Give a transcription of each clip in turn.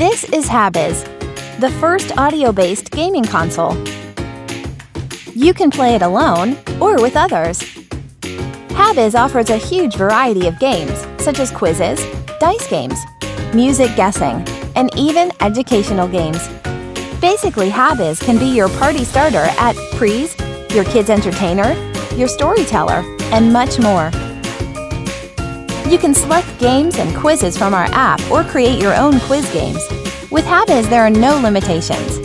This is Habiz, the first audio-based gaming console. You can play it alone or with others. Habiz offers a huge variety of games, such as quizzes, dice games, music guessing, and even educational games. Basically, Habiz can be your party starter at prees, your kid's entertainer, your storyteller, and much more. You can select games and quizzes from our app or create your own quiz games. With Habiz, there are no limitations.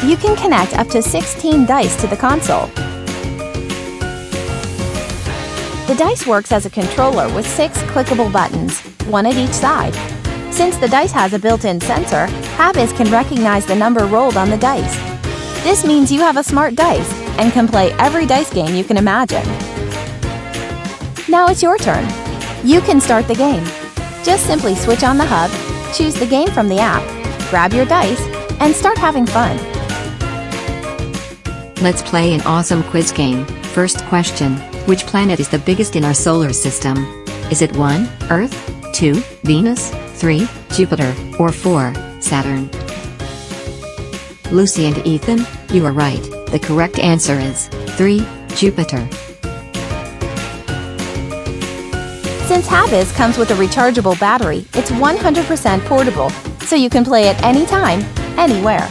You can connect up to 16 dice to the console. The dice works as a controller with 6 clickable buttons, one at each side. Since the dice has a built-in sensor, Habiz can recognize the number rolled on the dice. This means you have a smart dice and can play every dice game you can imagine. Now it's your turn. You can start the game. Just simply switch on the hub, choose the game from the app, grab your dice, and start having fun. Let's play an awesome quiz game. First question, which planet is the biggest in our solar system? Is it 1, Earth, 2, Venus, 3, Jupiter, or 4, Saturn? Lucy and Ethan, you are right. The correct answer is 3, Jupiter. Since Habiz comes with a rechargeable battery, it's 100% portable, so you can play it anytime, anywhere.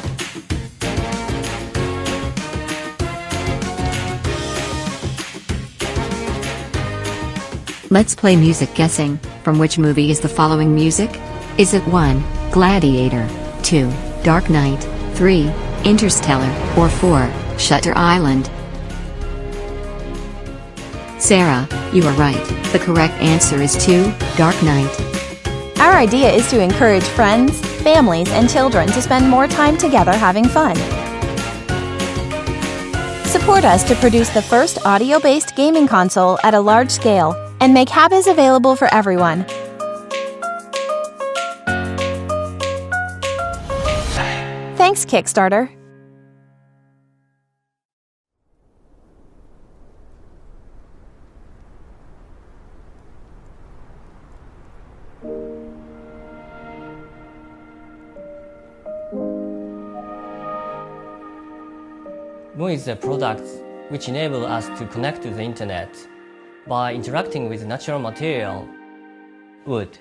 Let's play music guessing. From which movie is the following music? Is it 1, Gladiator, 2, Dark Knight, 3, Interstellar, or 4, Shutter Island? Sarah, you are right. The correct answer is 2, Dark Knight. Our idea is to encourage friends, families, and children to spend more time together having fun. Support us to produce the first audio-based gaming console at a large scale and make Habiz available for everyone. Thanks, Kickstarter. Moon is a product which enables us to connect to the internet by interacting with natural material, wood.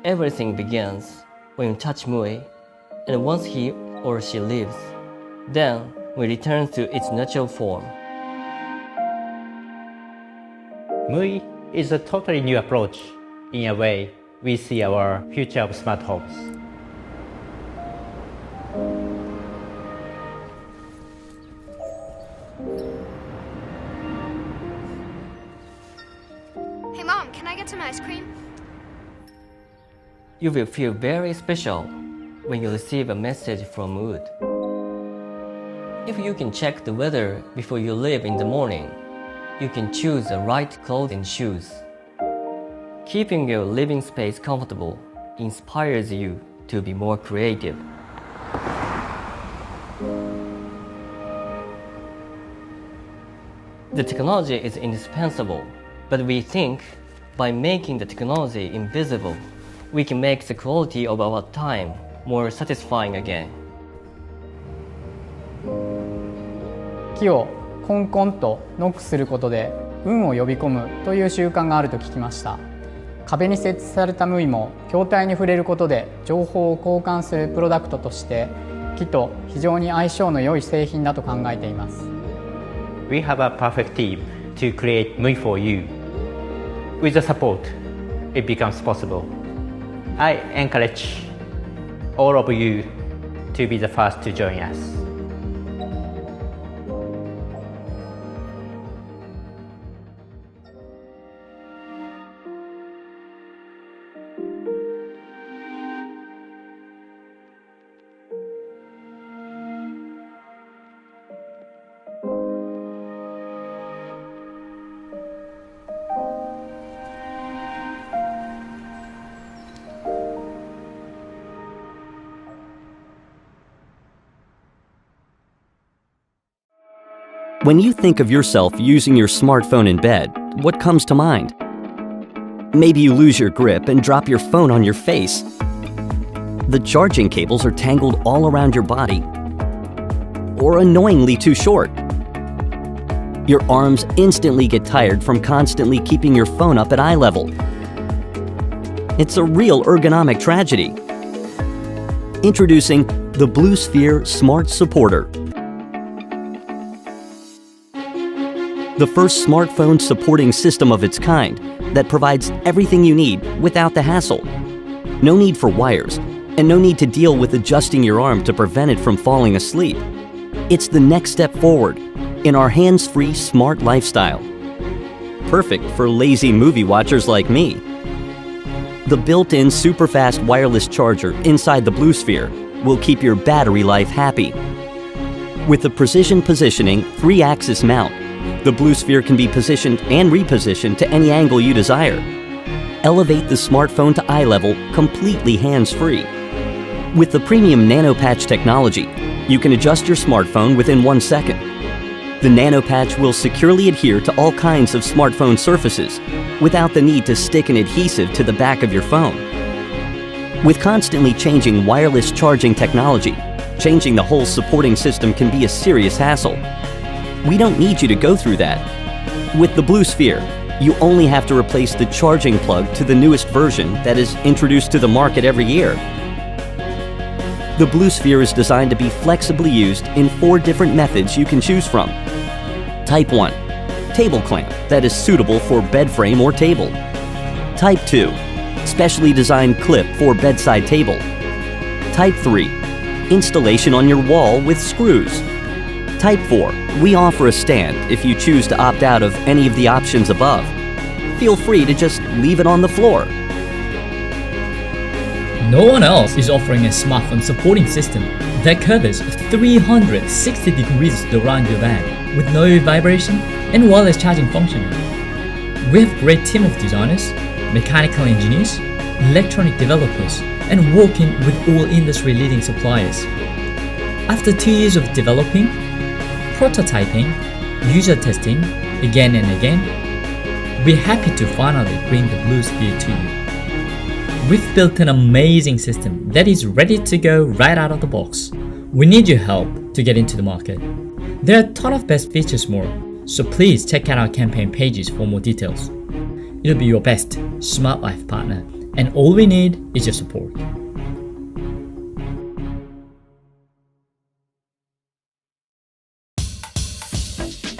Everything begins when you touch Mui, and once he or she leaves, then we return to its natural form. Mui is a totally new approach. In a way, we see our future of smart homes. Hey Mom, can I get some ice cream? You will feel very special when you receive a message from Wood. If you can check the weather before you leave in the morning, you can choose the right clothes and shoes. Keeping your living space comfortable inspires you to be more creative. The technology is indispensable, but we think by making the technology invisible, we can make the quality of our time more satisfying again. 木をコンコンとノックすることで運を呼び込むという習慣があると聞きました。壁に設置されたムイも筐体に触れることで情報を交換するプロダクトとして木と非常に相性の良い製品だと考えています。We have a perfect team to create Mui for you. With the support, it becomes possible. I encourage all of you to be the first to join us. When you think of yourself using your smartphone in bed, what comes to mind? Maybe you lose your grip and drop your phone on your face. The charging cables are tangled all around your body, or annoyingly too short. Your arms instantly get tired from constantly keeping your phone up at eye level. It's a real ergonomic tragedy. Introducing the Blue Sphere Smart Supporter. The first smartphone supporting system of its kind that provides everything you need without the hassle. No need for wires, and no need to deal with adjusting your arm to prevent it from falling asleep. It's the next step forward in our hands-free smart lifestyle. Perfect for lazy movie watchers like me. The built-in super-fast wireless charger inside the Blue Sphere will keep your battery life happy. With the precision positioning 3-axis mount, the Blue Sphere can be positioned and repositioned to any angle you desire. Elevate the smartphone to eye level completely hands-free. With the premium Nano Patch technology, you can adjust your smartphone within 1 second. The Nano Patch will securely adhere to all kinds of smartphone surfaces without the need to stick an adhesive to the back of your phone. With constantly changing wireless charging technology, changing the whole supporting system can be a serious hassle. We don't need you to go through that. With the Blue Sphere, you only have to replace the charging plug to the newest version that is introduced to the market every year. The Blue Sphere is designed to be flexibly used in 4 different methods you can choose from. Type 1, table clamp that is suitable for bed frame or table. Type 2, specially designed clip for bedside table. Type 3, installation on your wall with screws. Type 4, we offer a stand if you choose to opt out of any of the options above. Feel free to just leave it on the floor. No one else is offering a smartphone supporting system that covers 360 degrees around your bag with no vibration and wireless charging function. We have a great team of designers, mechanical engineers, electronic developers, and working with all industry-leading suppliers. After 2 years of developing, prototyping, user testing again and again, we're happy to finally bring the Blue Sphere to you. We've built an amazing system that is ready to go right out of the box. We need your help to get into the market. There are a ton of best features more, so please check out our campaign pages for more details. It'll be your best smart life partner, and all we need is your support.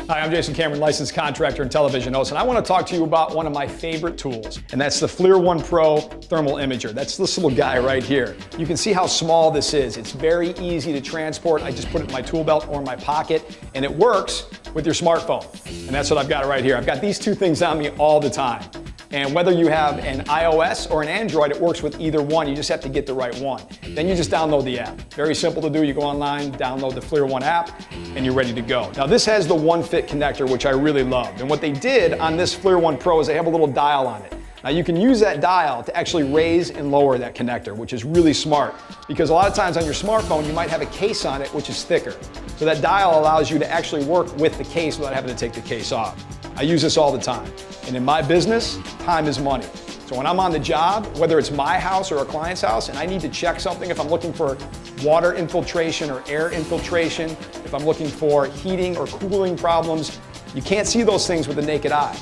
Hi, I'm Jason Cameron, licensed contractor and television host, and I want to talk to you about one of my favorite tools, and that's the FLIR One Pro Thermal Imager. That's this little guy right here. You can see how small this is. It's very easy to transport. I just put it in my tool belt or in my pocket, and it works with your smartphone. And that's what I've got right here. I've got these 2 things on me all the time. And whether you have an iOS or an Android, it works with either one. You just have to get the right one. Then you just download the app. Very simple to do. You go online, download the FLIR One app, and you're ready to go. Now this has the One Fit connector, which I really loved. And what they did on this FLIR One Pro is they have a little dial on it. Now you can use that dial to actually raise and lower that connector, which is really smart, because a lot of times on your smartphone you might have a case on it which is thicker. So that dial allows you to actually work with the case without having to take the case off. I use this all the time. And in my business, time is money. So when I'm on the job, whether it's my house or a client's house, and I need to check something, if I'm looking for water infiltration or air infiltration, if I'm looking for heating or cooling problems, you can't see those things with the naked eye,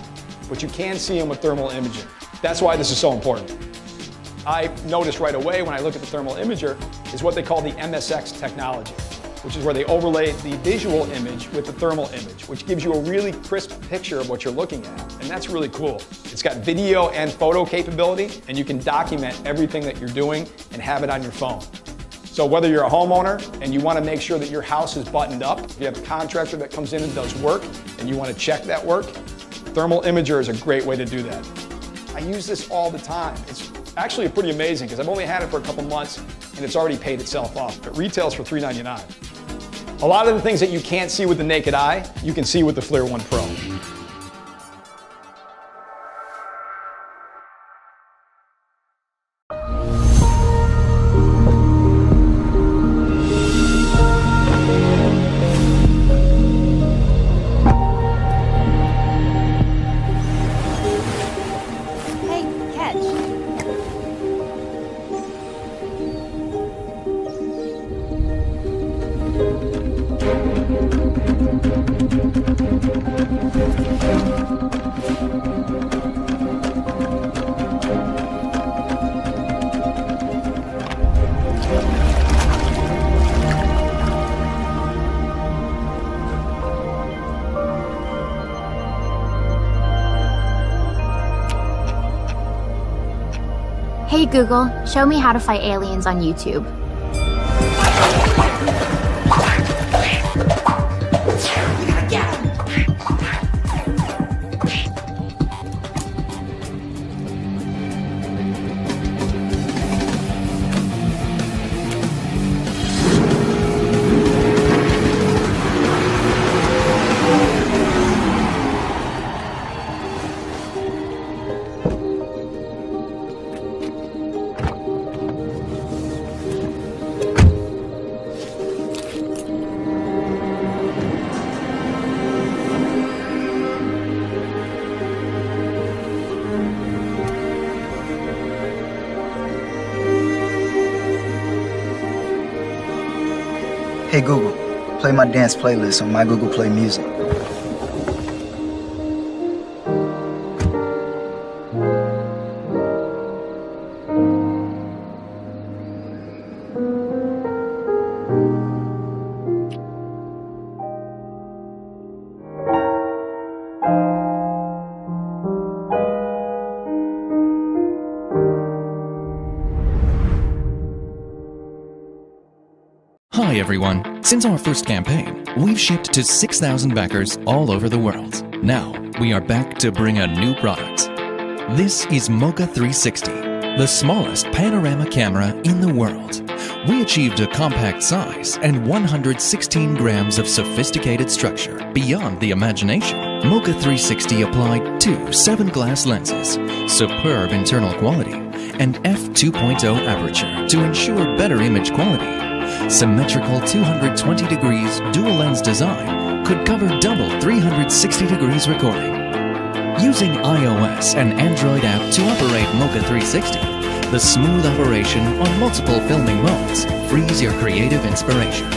but you can see them with thermal imaging. That's why this is so important. I noticed right away when I look at the thermal imager is what they call the MSX technology, which is where they overlay the visual image with the thermal image, which gives you a really crisp picture of what you're looking at. And that's really cool. It's got video and photo capability, and you can document everything that you're doing and have it on your phone. So whether you're a homeowner and you want to make sure that your house is buttoned up, if you have a contractor that comes in and does work and you want to check that work, thermal imager is a great way to do that. I use this all the time. It's actually pretty amazing because I've only had it for a couple months and it's already paid itself off. It retails for $3.99. A lot of the things that you can't see with the naked eye, you can see with the FLIR One Pro. Hey Google, show me how to fight aliens on YouTube. Hey Google, play my dance playlist on my Google Play Music. Hi everyone! Since our first campaign, we've shipped to 6,000 backers all over the world. Now, we are back to bring a new product. This is Mocha 360, the smallest panorama camera in the world. We achieved a compact size and 116 grams of sophisticated structure beyond the imagination. Mocha 360 applied two 7-glass lenses, superb internal quality, and f2.0 aperture to ensure better image quality. Symmetrical 220 degrees dual lens design could cover double 360 degrees recording. Using iOS and Android app to operate Mocha 360, the smooth operation on multiple filming modes frees your creative inspiration.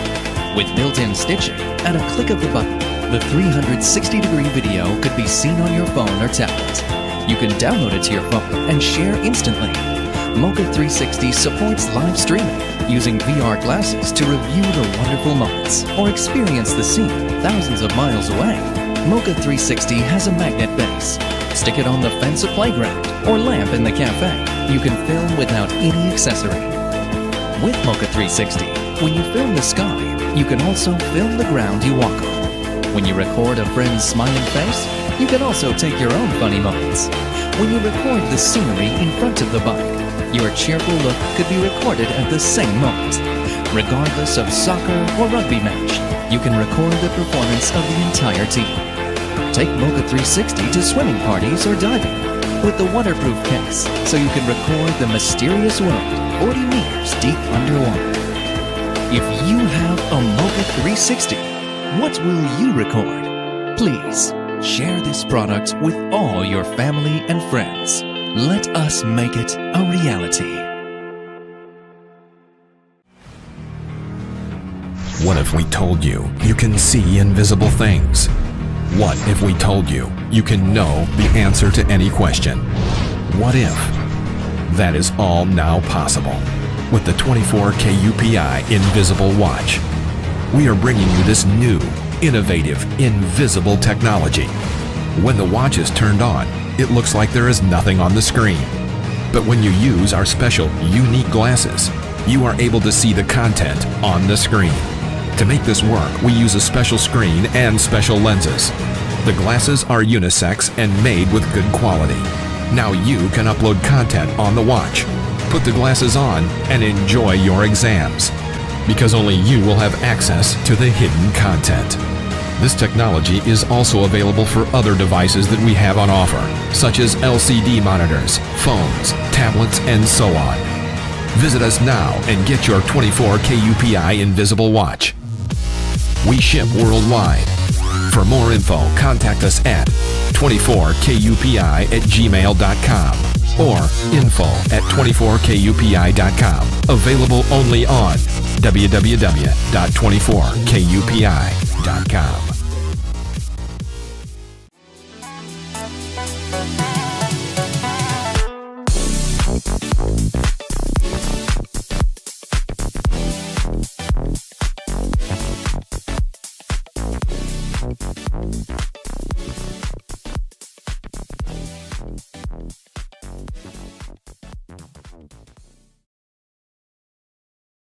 With built-in stitching, at a click of the button, the 360-degree video could be seen on your phone or tablet. You can download it to your phone and share instantly. Mocha 360 supports live streaming, using VR glasses to review the wonderful moments or experience the scene thousands of miles away. Mocha 360 has a magnet base. Stick it on the fence of playground or lamp in the cafe. You can film without any accessory. With Mocha 360, when you film the sky, you can also film the ground you walk on. When you record a friend's smiling face, you can also take your own funny moments. When you record the scenery in front of the bike, your cheerful look could be recorded at the same moment. Regardless of soccer or rugby match, you can record the performance of the entire team. Take Mocha 360 to swimming parties or diving with the waterproof case so you can record the mysterious world 40 meters deep underwater. If you have a Mocha 360, what will you record? Please share this product with all your family and friends. Let us make it a reality. What if we told you you can see invisible things? What if we told you you can know the answer to any question? What if? That is all now possible with the 24K UPI Invisible Watch. We are bringing you this new, innovative, invisible technology. When the watch is turned on, it looks like there is nothing on the screen. But when you use our special, unique glasses, you are able to see the content on the screen. To make this work, we use a special screen and special lenses. The glasses are unisex and made with good quality. Now you can upload content on the watch. Put the glasses on and enjoy your exams, because only you will have access to the hidden content. This technology is also available for other devices that we have on offer, such as LCD monitors, phones, tablets, and so on. Visit us now and get your 24K UPI Invisible Watch. We ship worldwide. For more info, contact us at 24kupi@gmail.com or info@24kupi.com. Available only on www.24kupi.com.